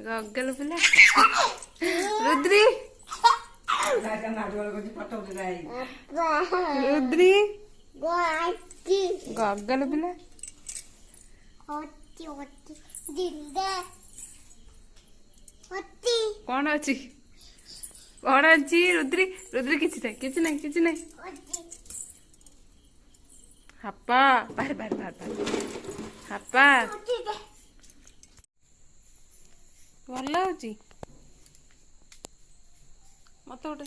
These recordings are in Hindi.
गगल पिला रुद्री रुद्री गगल पिला कौन अच्छी कौन अच्छी रुद्री रुद्री किसी नहीं हप्पा बाहर बाहर बाहर बाहर हप्पा भल हो मत गोटे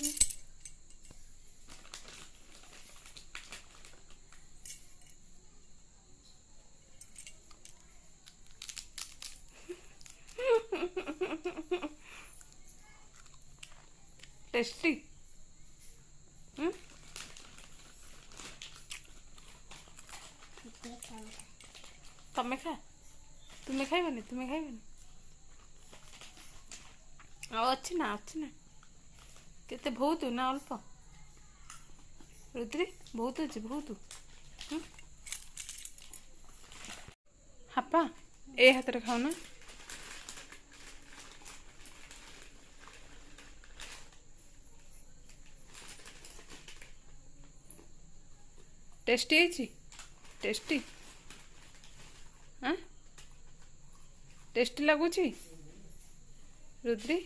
टेस्टी तमें खा तुम्हें खाइबनी अच्छी ना केते बहुत ना अल्प रुद्री बहुत अच्छी बहुत हापा ए हाथ रे खाओ ना टेस्टी है टेस्टी हाँ टेस्टी लगुच रुद्री